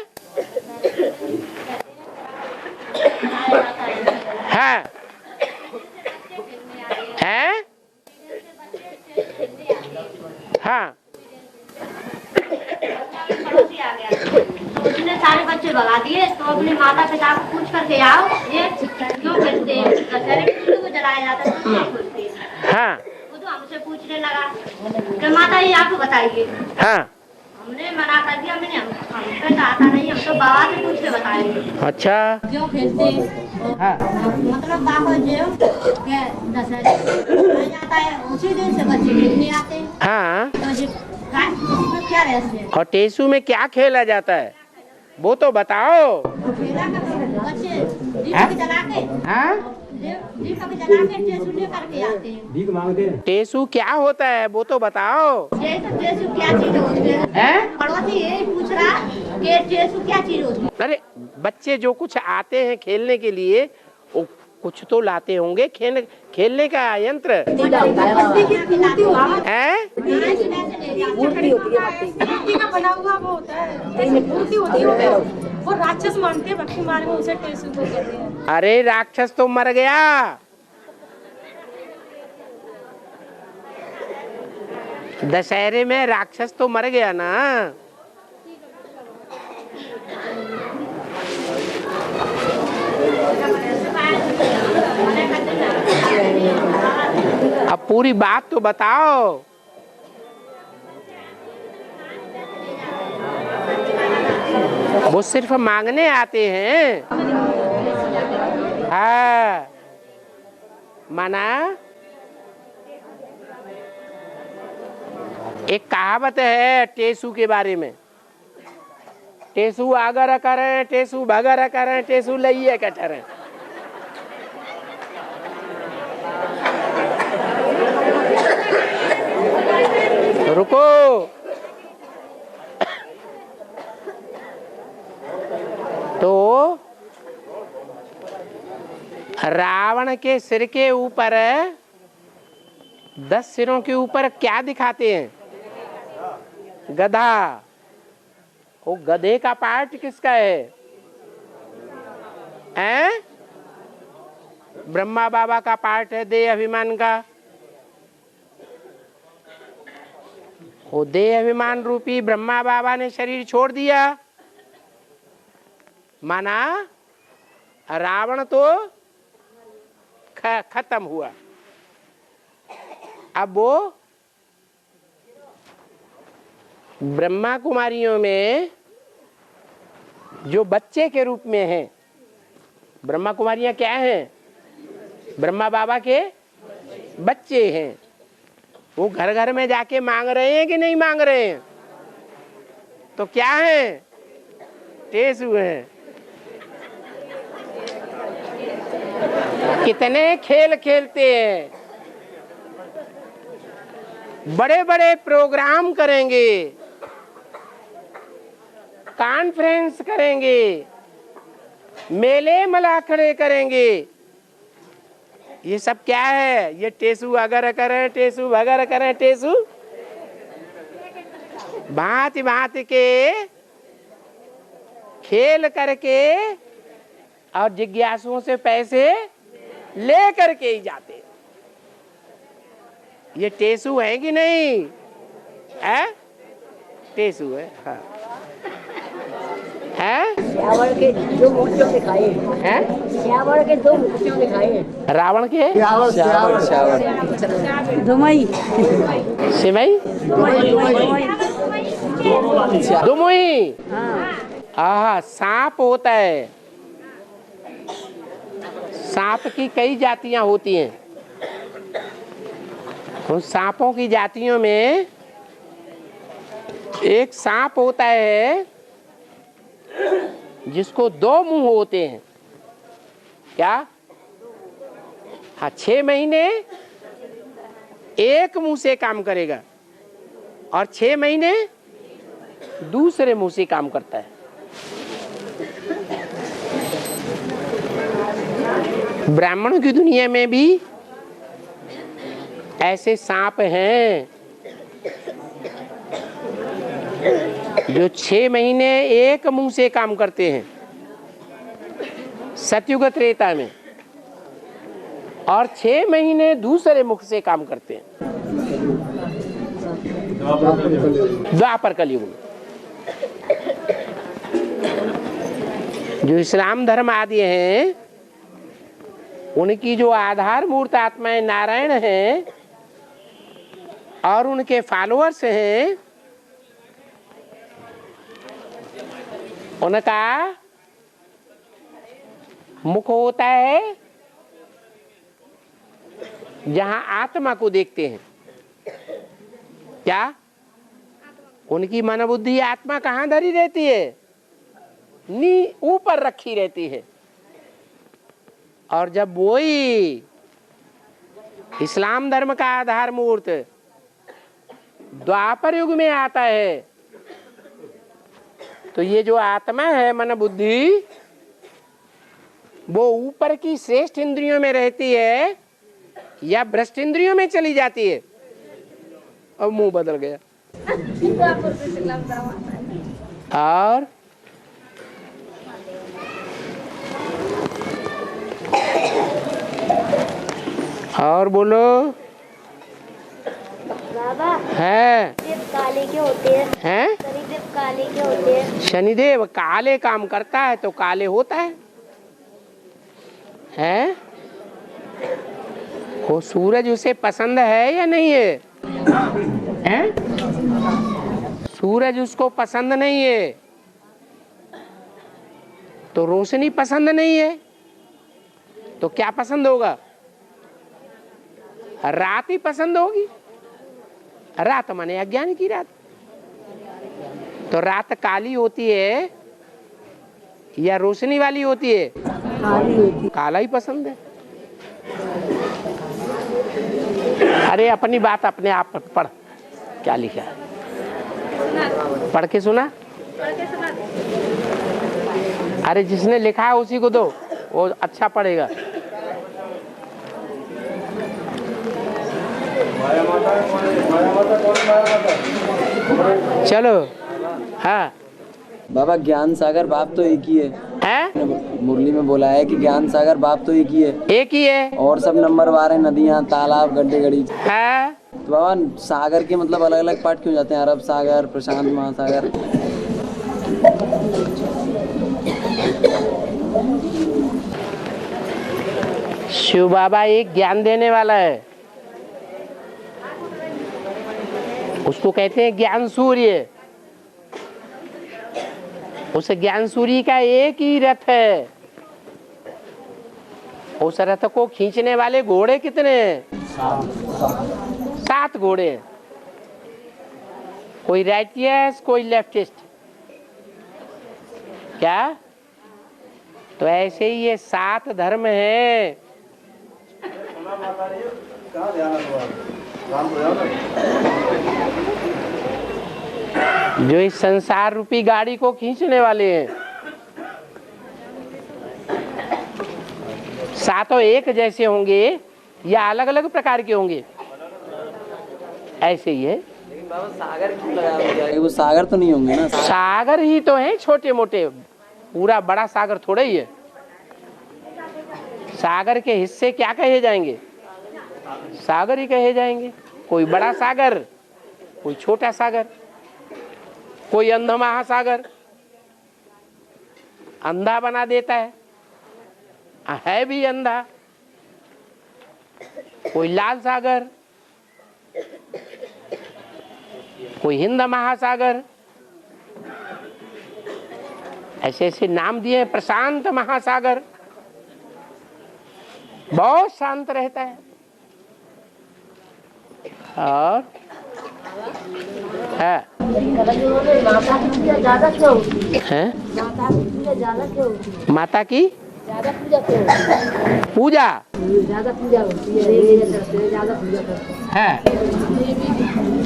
हाँ, हैं? हाँ, पड़ोसी आ गया तो उसने सारे बच्चे भगा दिए। तो अपने माता पिता को पूछ करके आओ ये क्यों खेलते हैं, दशहरे को जलाया जाता है तो क्यों खेलते हैं। हाँ, वो तो हमसे पूछने लगा कि माता ये आप बताइए। हाँ, हमने मना कर दिया, मैंने हमसे तो आता नहीं, हम तो बाबा से पूछ के बताएंगे। अच्छा, क्यों खेलते हैं? हाँ, मतलब बाबा जो दशहरे आ जाता है उसी दिन से बच्चे खेलने आते हैं। हाँ, तो क्या रहस्य है? और टेसू में क्या खेला जाता है वो तो बताओ। बच्चे दीपक जला के, दीपक जला के टेसू लेकर के आते हैं। भीख मांगते हैं। टेसू क्या होता है वो तो बताओ। टेसू क्या चीज होती है? पड़ोसी यही पूछ रहा कि टेसू क्या चीज होती है। अरे बच्चे जो कुछ आते हैं खेलने के लिए वो कुछ तो लाते होंगे खेलने का यंत्र है। मूर्ति होती है, मिट्टी का बना हुआ वो होता है, मूर्ति होती है। वो राक्षस मानते हैं, भक्ति मार्ग में उसे टेसू को कहते हैं। अरे राक्षस तो मर गया, दशहरे में राक्षस तो मर गया ना। अब पूरी बात तो बताओ। वो सिर्फ मांगने आते हैं। हाँ, माना एक कहावत है टेसू के बारे में, टेसू आगर करें टेसू भगर करें टेसू लइए कटरें। रुको, तो रावण के सिर के ऊपर 10 सिरों के ऊपर क्या दिखाते हैं? गधा। वो गधे का पार्ट किसका है? हैं? ब्रह्मा बाबा का पार्ट है देह अभिमान का। वो देह अभिमान रूपी ब्रह्मा बाबा ने शरीर छोड़ दिया, माना रावण तो खत्म हुआ। अब वो ब्रह्मा कुमारियों में जो बच्चे के रूप में हैं, ब्रह्मा कुमारियां क्या हैं? ब्रह्मा बाबा के बच्चे हैं। वो घर घर में जाके मांग रहे हैं कि नहीं मांग रहे हैं? तो क्या है? टेसू हैं। कितने खेल खेलते हैं, बड़े बड़े प्रोग्राम करेंगे, कॉन्फ्रेंस करेंगे, मेले मलाखड़े करेंगे। ये सब क्या है? ये टेसू अगर करें टेसू भगर करें टेसू भांति भांति के खेल करके और जिज्ञासुओं से पैसे ले करके ही जाते। ये टेसू है कि नहीं है? टेसू है। हाँ है। श्यावण के दो मूर्तियों दिखाए हैं। श्यावण के दो मूर्तियों दिखाए हैं। रावण के दुमई सिमई दुमुई। हाँ, सांप होता है। सांप की कई जातियां होती हैं। उन सांपों की जातियों में एक सांप होता है जिसको 2 मुंह होते हैं। क्या? हाँ, 6 महीने एक मुंह से काम करेगा और 6 महीने दूसरे मुंह से काम करता है। ब्राह्मणों की दुनिया में भी ऐसे सांप हैं जो 6 महीने एक मुंह से काम करते हैं सतयुग त्रेता में, और 6 महीने दूसरे मुख से काम करते हैं द्वापर कलयुग में। जो इस्लाम धर्म आदि हैं, उनकी जो आधार मूर्त आत्माएं नारायण हैं और उनके फॉलोअर्स हैं, उनका मुख होता है जहां आत्मा को देखते हैं। क्या? उनकी मन बुद्धि आत्मा कहाँ धरी रहती है? ऊपर रखी रहती है। और जब वही इस्लाम धर्म का आधार मूर्त द्वापर युग में आता है, तो ये जो आत्मा है मन बुद्धि, वो ऊपर की श्रेष्ठ इंद्रियों में रहती है या भ्रष्ट इंद्रियों में चली जाती है? अब मुंह बदल गया। और बोलो। बाबा है काले के होते हैं? शनिदेव काले के होते हैं? शनिदेव काले काम करता है तो काले होता है। वो सूरज उसे पसंद है या नहीं है? हैं? सूरज उसको पसंद नहीं है तो रोशनी पसंद नहीं है तो क्या पसंद होगा? रात ही पसंद होगी। रात माने अज्ञान की रात। तो रात काली होती है या रोशनी वाली होती है? काली होती। काला ही पसंद है। अरे अपनी बात अपने आप पढ़, क्या लिखा है पढ़ के सुना। अरे जिसने लिखा है उसी को दो, वो अच्छा पढ़ेगा। चलो। हाँ बाबा, ज्ञान सागर बाप तो एक ही है। मुरली में बोला है कि ज्ञान सागर बाप तो एक ही है। एक ही है। और सब नंबर वार है, नदियाँ, तालाब, गड्ढे, गड़ी। है तो बाबा सागर के मतलब अलग अलग पार्ट क्यों जाते हैं? अरब सागर, प्रशांत महासागर। शिव बाबा एक ज्ञान देने वाला है, उसको कहते हैं ज्ञान सूर्य। उस ज्ञान सूर्य का एक ही रथ है। उस रथ को खींचने वाले घोड़े कितने हैं? 7 घोड़े हैं। कोई राइटियस, कोई लेफ्टिस्ट। क्या? तो ऐसे ही ये 7 धर्म हैं। जो इस संसार रूपी गाड़ी को खींचने वाले हैं। 7 एक जैसे होंगे या अलग अलग प्रकार के होंगे? ऐसे ही है। लेकिन बाबा सागर क्यों लगाया? वो सागर तो नहीं होंगे ना? सागर ही तो हैं छोटे मोटे, पूरा बड़ा सागर थोड़ा ही है। सागर के हिस्से क्या कहे जाएंगे? सागर ही कहे जाएंगे। कोई बड़ा सागर, कोई छोटा सागर, कोई अंधा महासागर, अंधा बना देता है भी अंधा। कोई लाल सागर, कोई हिंद महासागर, ऐसे ऐसे नाम दिए। प्रशांत महासागर बहुत शांत रहता है। और है माता की पूजा ज्यादा क्यों होती है? माता की पूजा ज्यादा क्यों होती है? माता की ज्यादा पूजा क्यों होती है? पूजा ज्यादा पूजा होती है, ज्यादा पूजा करते है।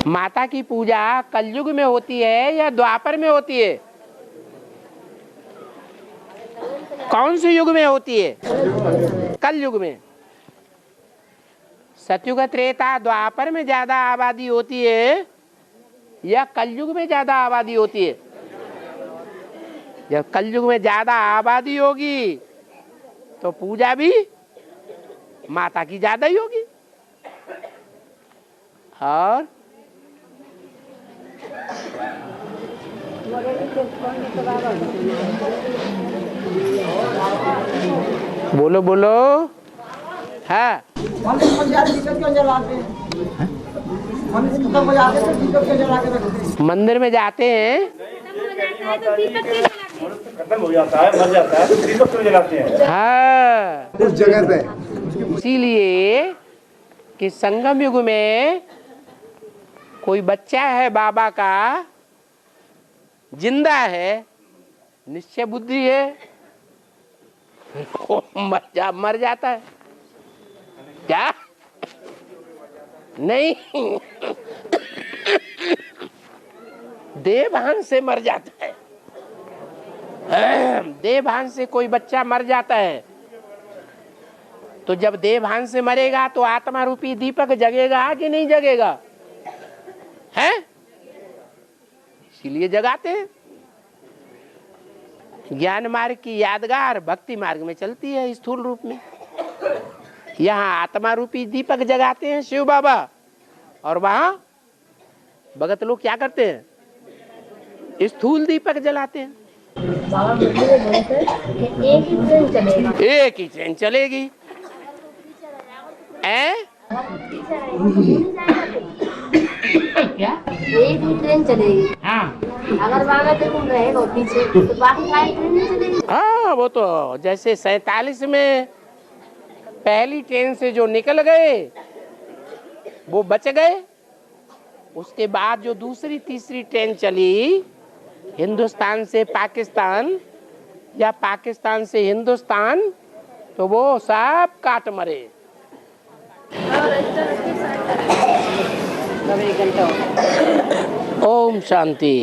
माता की पूजा कलयुग में होती है या द्वापर में होती है? कौन से युग में होती है? कलयुग में। सतयुग, त्रेता, द्वापर में ज्यादा आबादी होती है या कलयुग में ज्यादा आबादी होती है? जब कलयुग में ज्यादा आबादी होगी तो पूजा भी माता की ज्यादा ही होगी। और बोलो बोलो। हाँ मंदिर में जाते हैं, खत्म हो जाता है, मर जाता है, तो दीपक क्यों जलाते हैं? हाँ उस जगह पे। इसीलिए कि संगम युग में कोई बच्चा है बाबा का, जिंदा है, निश्चय बुद्धि है, वो मर जाता है। क्या? नहीं, देवभान से मर जाता है। देवभान से कोई बच्चा मर जाता है तो जब देवभान से मरेगा तो आत्मा रूपी दीपक जगेगा कि नहीं जगेगा? है, इसीलिए जगाते हैं। ज्ञान मार्ग की यादगार भक्ति मार्ग में चलती है स्थूल रूप में। यहाँ आत्मा रूपी दीपक जगाते हैं शिव बाबा, और वहां भगत लोग क्या करते हैं? स्थूल दीपक जलाते हैं। बाबा बोलते हैं एक ही ट्रेन चलेगा। एक ही ट्रेन चलेगी। क्या? एक ही ट्रेन चलेगी। हाँ। अगर बाबा तुम रहेगा पीछे तो बाकी सारी ट्रेन नहीं चलेगी। हाँ, वो तो जैसे 47 में पहली ट्रेन से जो निकल गए वो बच गए। उसके बाद जो दूसरी तीसरी ट्रेन चली हिंदुस्तान से पाकिस्तान या पाकिस्तान से हिंदुस्तान, तो वो सब काट मरे। ओम शांति।